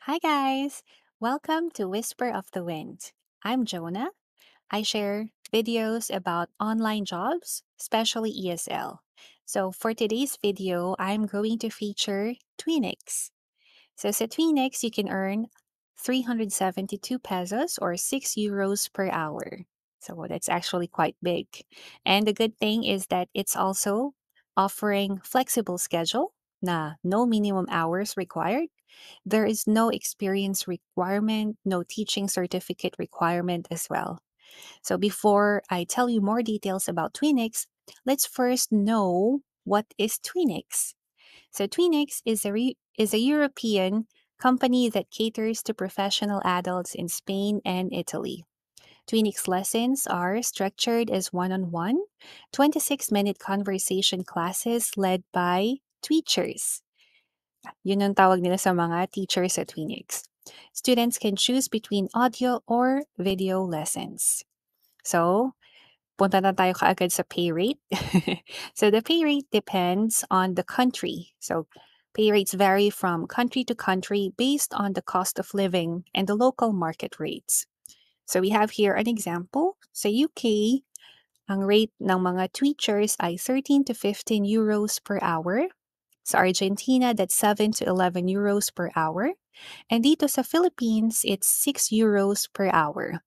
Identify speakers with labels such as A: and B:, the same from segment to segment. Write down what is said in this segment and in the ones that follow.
A: Hi, guys! Welcome to Whisper of the Wind. I'm Jonah. I share videos about online jobs, especially ESL. So, for today's video, I'm going to feature Twinix. So, sa Twinix, you can earn 372 pesos or 6 euros per hour. So, that's actually quite big. And the good thing is that it's also offering flexible schedule na no minimum hours required. There is no experience requirement, no teaching certificate requirement as well. So before I tell you more details about Twinix, let's first know what is Twinix. So Twinix is a European company that caters to professional adults in Spain and Italy. Twinix lessons are structured as one-on-one, 26-minute conversation classes led by teachers. Yun ang tawag nila sa mga teachers at Twinix. Students can choose between audio or video lessons. So, punta na tayo kaagad sa pay rate. So, the pay rate depends on the country. So, pay rates vary from country to country based on the cost of living and the local market rates. So, we have here an example. Sa UK, ang rate ng mga teachers ay 13 to 15 euros per hour. Sa Argentina, that's 7 to 11 euros per hour. And dito sa Philippines, it's 6 euros per hour.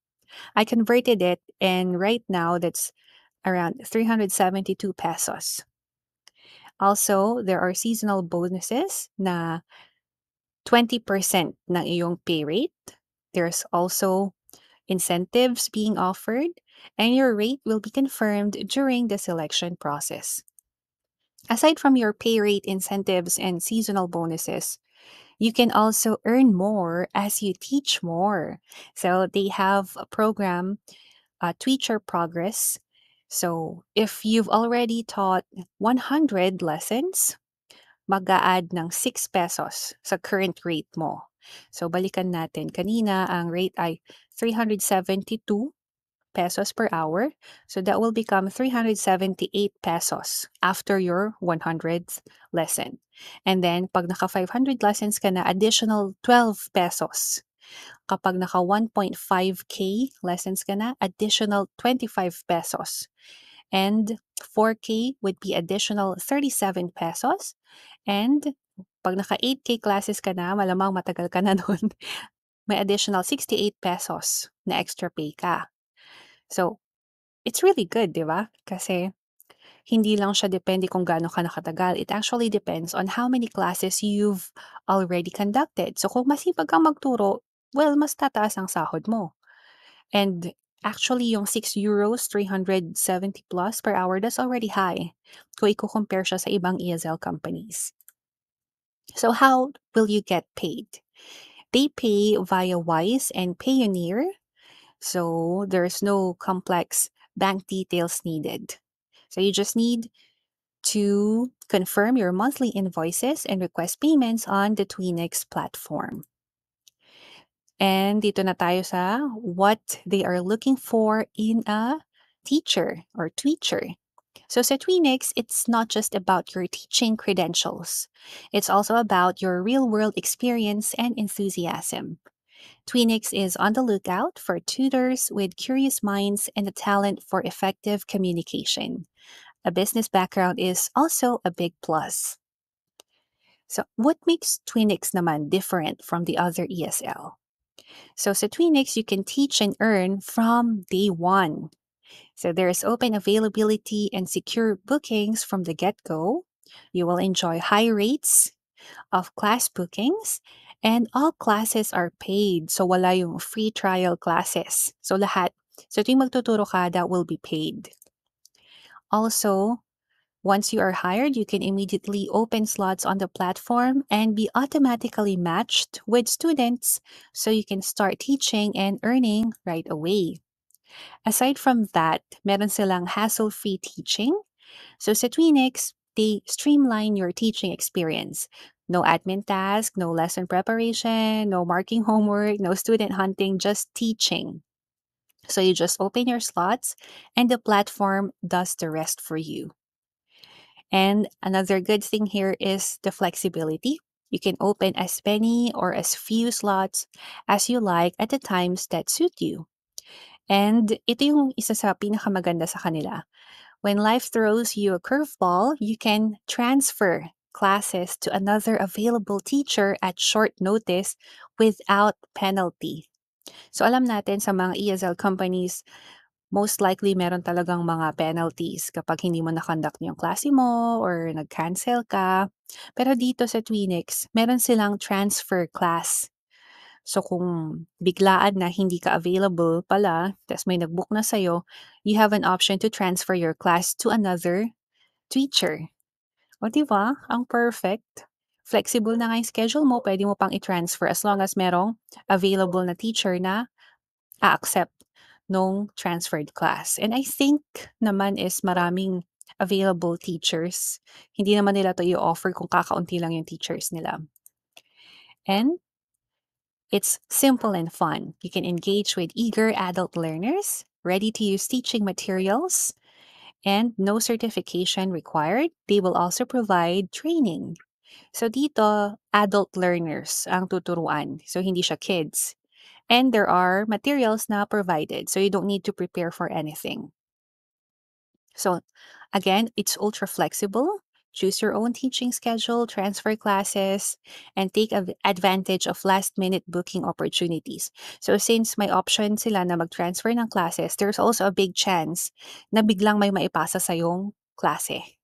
A: I converted it, and right now that's around 372 pesos. Also, there are seasonal bonuses na 20% ng iyong pay rate. There's also incentives being offered, and your rate will be confirmed during the selection process. Aside from your pay rate incentives and seasonal bonuses, you can also earn more as you teach more. So they have a program, Teacher Progress. So if you've already taught 100 lessons, mag-a-add ng 6 pesos sa current rate mo. So balikan natin. Kanina, ang rate ay 372 pesos per hour. So that will become 378 pesos after your 100th lesson. And then, pag naka 500 lessons ka na, additional 12 pesos. Kapag naka 1.5K lessons ka na, additional 25 pesos. And 4K would be additional 37 pesos. And pag naka 8K classes ka na, malamang matagal ka na nun, may additional 68 pesos na extra pay ka. So, it's really good, 'di ba? Kasi hindi lang siya depende kung gaano ka nakatagal. It actually depends on how many classes you've already conducted. So kung masipag kang magturo, well, mas tataas ang sahod mo. And actually, yung 6 euros, 370 plus per hour, that's already high kung i-compare siya sa ibang ESL companies. So how will you get paid? They pay via Wise and Payoneer. So there's no complex bank details needed. So you just need to confirm your monthly invoices and request payments on the Twinix platform. And dito na tayo sa what they are looking for in a teacher or teacher. So sa Twinix, it's not just about your teaching credentials. It's also about your real-world experience and enthusiasm. Twinix is on the lookout for tutors with curious minds and the talent for effective communication. A business background is also a big plus. So, what makes Twinix naman different from the other ESL? So, sa Twinix, you can teach and earn from day one. So, there is open availability and secure bookings from the get go. You will enjoy high rates of class bookings, and all classes are paid. So, wala yung free trial classes. So, lahat. So, tuwing magtuturo ka, that will be paid. Also, once you are hired, you can immediately open slots on the platform and be automatically matched with students so you can start teaching and earning right away. Aside from that, meron silang hassle-free teaching. So sa Twinix, they streamline your teaching experience. No admin task, no lesson preparation, no marking homework, no student hunting, just teaching. So you just open your slots and the platform does the rest for you. And another good thing here is the flexibility. You can open as many or as few slots as you like at the times that suit you. And ito yung isa sa pinakamaganda sa kanila. When life throws you a curveball, you can transfer classes to another available teacher at short notice without penalty. So alam natin sa mga ESL companies, most likely meron talagang mga penalties kapag hindi mo na-conduct yung klase mo or nag-cancel ka. Pero dito sa Twinix, meron silang transfer class. So kung biglaan na hindi ka available pala, tas may nag-book na sa'yo, you have an option to transfer your class to another teacher. O di ba? Ang perfect. Flexible na nga yung schedule mo, pwede mo pang i-transfer as long as merong available na teacher na a-accept nung transferred class. And I think naman is maraming available teachers. Hindi naman nila to i-offer kung kakaunti lang yung teachers nila. And it's simple and fun. You can engage with eager adult learners, ready to use teaching materials, and no certification required. They will also provide training. So dito, adult learners ang tuturuan. So hindi siya kids. And there are materials na provided. So you don't need to prepare for anything. So again, it's ultra flexible. Choose your own teaching schedule, transfer classes, and take advantage of last-minute booking opportunities. So since may option sila na mag-transfer ng classes, there's also a big chance na biglang may maipasa sa yung klase.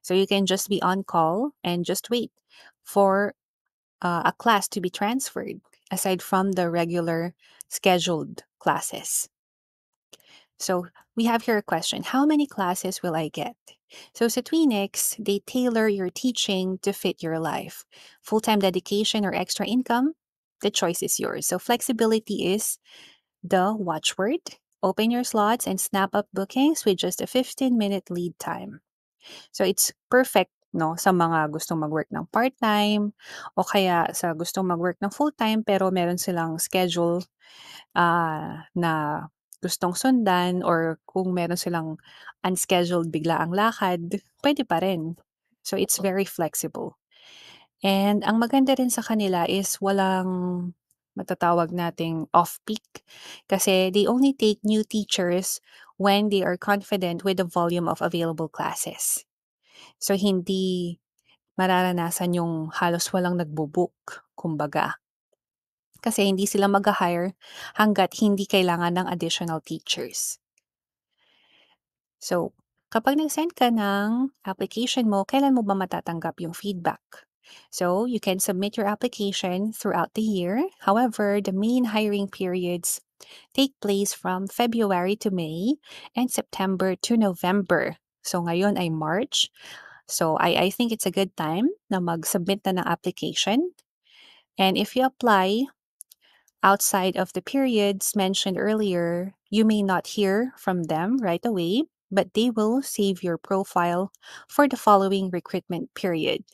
A: So you can just be on call and just wait for a class to be transferred aside from the regular scheduled classes. So we have here a question. How many classes will I get? So sa Twinix, they tailor your teaching to fit your life. Full-time dedication or extra income? The choice is yours. So flexibility is the watchword. Open your slots and snap up bookings with just a 15-minute lead time. So it's perfect no sa mga gustong mag-work ng part-time o kaya sa gustong mag-work ng full-time pero meron silang schedule na gustong sundan or kung meron silang unscheduled bigla ang lakad, pwede pa rin. So, it's very flexible. And ang maganda rin sa kanila is walang matatawag nating off-peak kasi they only take new teachers when they are confident with the volume of available classes. So, hindi mararanasan yung halos walang nagbo-book, kumbaga. Kasi hindi sila mag-hire hangga't hindi kailangan ng additional teachers. So, kapag nag-send ka ng application mo, kailan mo ba matatanggap yung feedback? So, you can submit your application throughout the year. However, the main hiring periods take place from February to May and September to November. So, ngayon ay March. So, I think it's a good time na mag-submit na ng application. And if you apply outside of the periods mentioned earlier, you may not hear from them right away, but they will save your profile for the following recruitment period.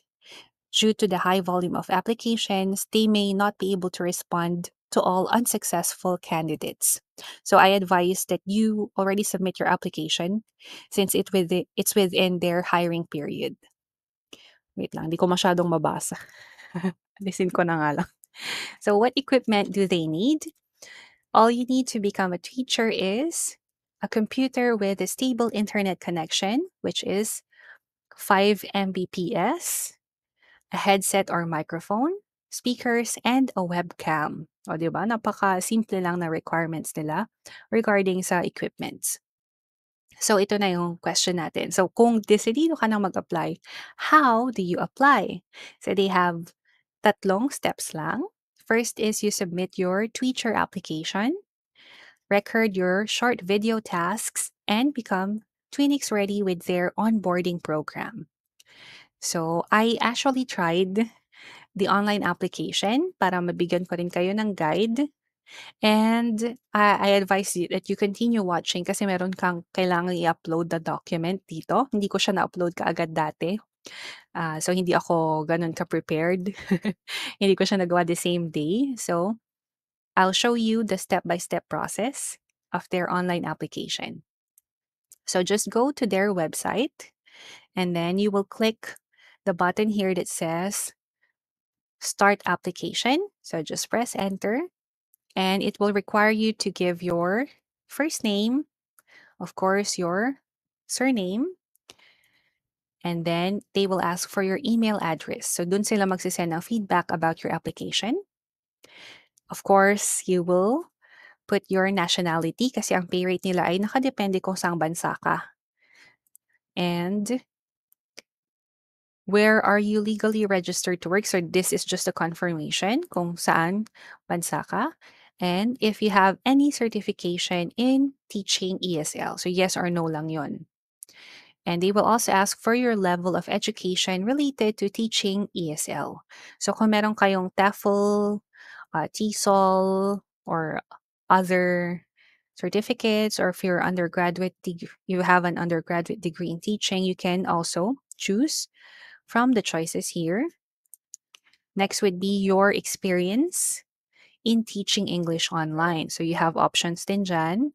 A: Due to the high volume of applications, they may not be able to respond to all unsuccessful candidates. So I advise that you already submit your application since it's within their hiring period. Wait lang, di ko masyadong mabasa. Alisin ko na nga lang. So what equipment do they need? All you need to become a teacher is a computer with a stable internet connection, which is 5 Mbps, a headset or microphone, speakers, and a webcam. O, di ba? Napaka-simple lang na requirements nila regarding sa equipments. So, ito na yung question natin. So, kung desidido ka nang mag-apply, how do you apply? So, they have tatlong steps lang. First is you submit your teacher application, record your short video tasks, and become Twinix ready with their onboarding program. So, I actually tried the online application para mabigyan ko rin kayo ng guide. And I advise you that you continue watching kasi meron kang kailangang i-upload the document dito. Hindi ko siya na-upload kaagad dati. So, hindi ako ganun ka-prepared. Hindi ko siya nagawa the same day. So, I'll show you the step-by-step process of their online application. So just go to their website and then you will click the button here that says start application. So just press enter, and it will require you to give your first name, of course, your surname, and then they will ask for your email address. So dun sila magsisend ng feedback about your application. Of course, you will put your nationality kasi ang pay rate nila ay nakadepende kung saang bansa ka. And where are you legally registered to work? So this is just a confirmation kung saan bansa ka. And if you have any certification in teaching ESL. So yes or no lang yon. And they will also ask for your level of education related to teaching ESL. So kung meron kayong TEFL, TESOL, or other certificates, or if you're you have an undergraduate degree in teaching, you can also choose from the choices here. Next would be your experience in teaching English online. So you have options din dyan.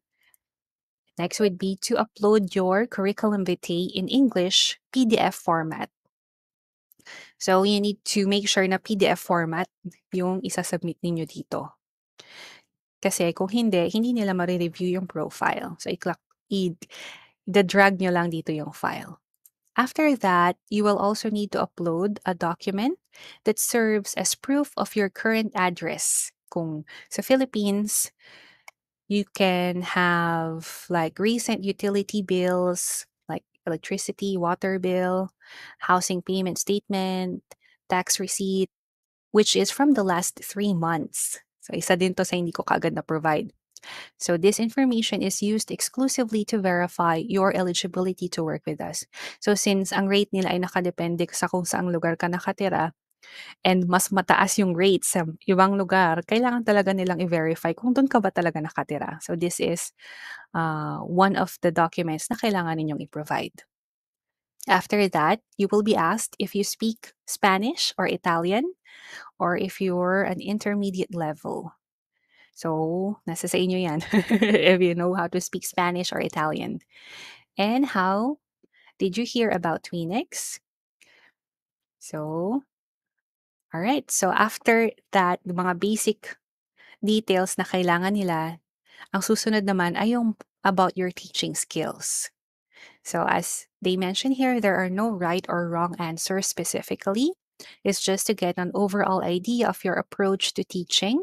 A: Next would be to upload your curriculum vitae in English PDF format. So you need to make sure na PDF format yung isasubmit ninyo dito. Kasi kung hindi nila ma-review yung profile. So i-drag nyo lang dito yung file. After that, you will also need to upload a document that serves as proof of your current address. Kung sa Philippines, you can have like recent utility bills, like electricity, water bill, housing payment statement, tax receipt, which is from the last 3 months. So isa din to sa hindi ko kaagad na-provide. So this information is used exclusively to verify your eligibility to work with us. So since ang rate nila ay nakadepende sa kung saang lugar ka nakatira, and mas mataas yung rate sa ibang lugar, kailangan talaga nilang i-verify kung doon ka ba talaga nakatira. So this is one of the documents na kailangan ninyong i-provide. After that, you will be asked if you speak Spanish or Italian, or if you're an intermediate level. So, nasa sa inyo yan if you know how to speak Spanish or Italian. And how did you hear about Twinix? So, alright. So, after that, yung mga basic details na kailangan nila, ang susunod naman ay yung about your teaching skills. So, as they mention here, there are no right or wrong answers specifically. It's just to get an overall idea of your approach to teaching,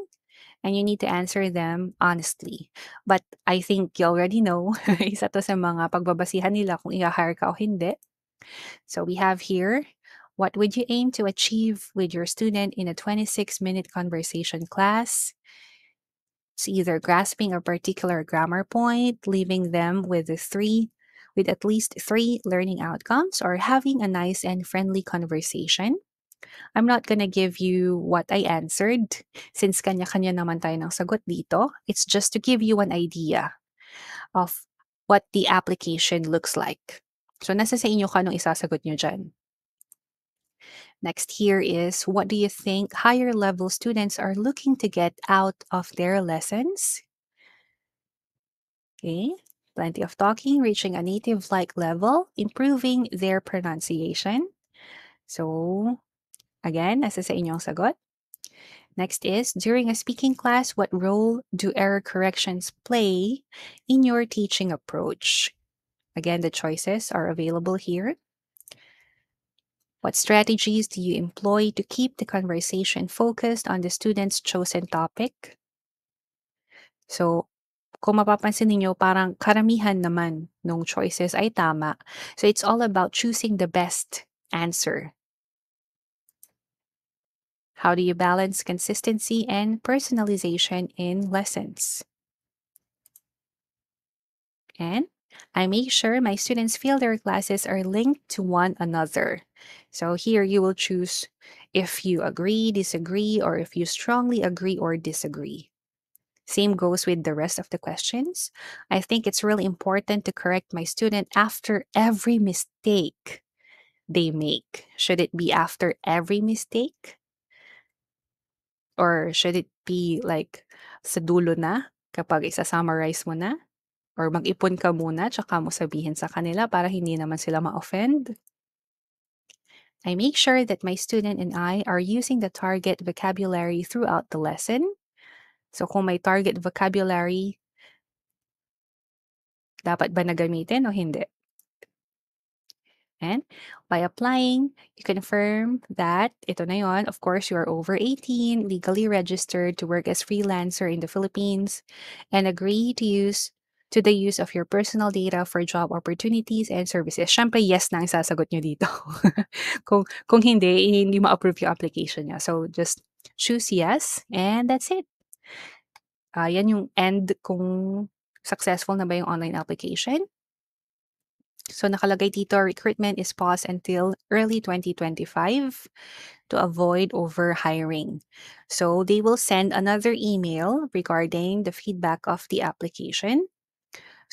A: and you need to answer them honestly. But I think you already know, isa to sa mga pagbabasihan nila kung i-hire ka o hindi. So we have here, what would you aim to achieve with your student in a 26-minute conversation class? It's either grasping a particular grammar point, leaving them with at least 3 learning outcomes, or having a nice and friendly conversation. I'm not gonna give you what I answered since kanya-kanya naman tayo ng sagot dito. It's just to give you an idea of what the application looks like. So, nasa sa inyo kung anong isasagot nyo dyan. Next here is, what do you think higher level students are looking to get out of their lessons? Okay, plenty of talking, reaching a native-like level, improving their pronunciation. So, again, nasa sa inyong sagot. Next is, during a speaking class, what role do error corrections play in your teaching approach? Again, the choices are available here. What strategies do you employ to keep the conversation focused on the student's chosen topic? So, kung mapapansin ninyo, parang karamihan naman ng choices ay tama. So, it's all about choosing the best answer. How do you balance consistency and personalization in lessons? And I make sure my students feel their classes are linked to one another. So here you will choose if you agree, disagree, or if you strongly agree or disagree. Same goes with the rest of the questions. I think it's really important to correct my student after every mistake they make. Should it be after every mistake? Or should it be like sa dulo na kapag isa-summarize mo na? Or mag-ipon ka muna tsaka mo sabihin sa kanila para hindi naman sila ma-offend? I make sure that my student and I are using the target vocabulary throughout the lesson. So kung may target vocabulary, dapat ba na gamitin o hindi? And by applying, you confirm that ito na yon. Of course, you are over 18, legally registered to work as freelancer in the Philippines, and agree to the use of your personal data for job opportunities and services. Syempre, yes na ang sasagot nyo dito. Kung hindi ma-approve yung application niya. So, just choose yes, and that's it. Yan yung end kung successful na ba yung online application. So nakalagay dito, recruitment is paused until early 2025 to avoid overhiring. So they will send another email regarding the feedback of the application.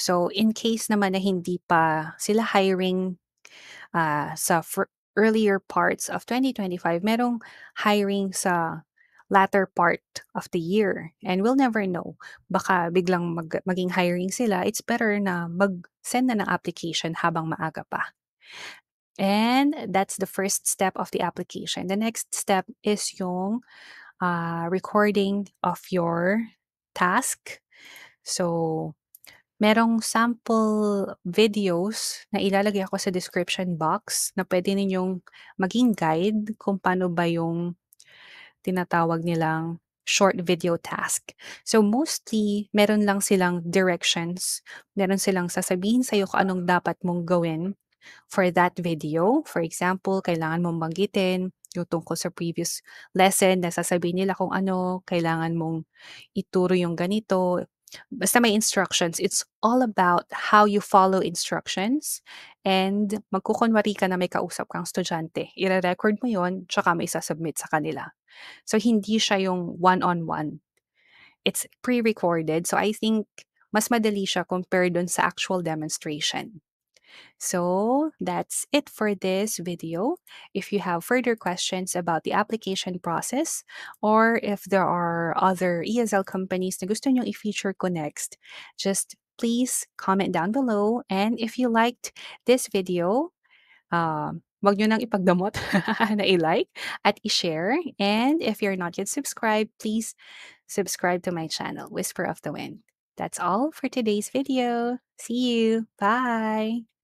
A: So in case naman na hindi pa sila hiring sa earlier parts of 2025, merong hiring sa latter part of the year. And we'll never know. Baka biglang maging hiring sila. It's better na mag-send na ng application habang maaga pa. And that's the first step of the application. The next step is yung recording of your task. So, merong sample videos na ilalagay ako sa description box na pwede ninyong maging guide kung paano ba yung tinatawag nilang short video task. So mostly, meron lang silang directions. Meron silang sasabihin sa'yo kung anong dapat mong gawin for that video. For example, kailangan mong banggitin yung tungkol sa previous lesson na sasabihin nila kung ano, kailangan mong ituro yung ganito. Basta may instructions. It's all about how you follow instructions and magkukunwari ka na may kausap kang estudyante. Ire-record mo yon tsaka may sasubmit sa kanila. So, hindi siya yung one-on-one. It's pre-recorded. So, I think mas madali siya compared dun sa actual demonstration. So that's it for this video. If you have further questions about the application process or if there are other ESL companies na gusto nyong i-feature ko next, just please comment down below. And if you liked this video, wag nyo nang ipagdamot na i-like at i-share. And if you're not yet subscribed, please subscribe to my channel, Whisper of the Wind. That's all for today's video. See you. Bye.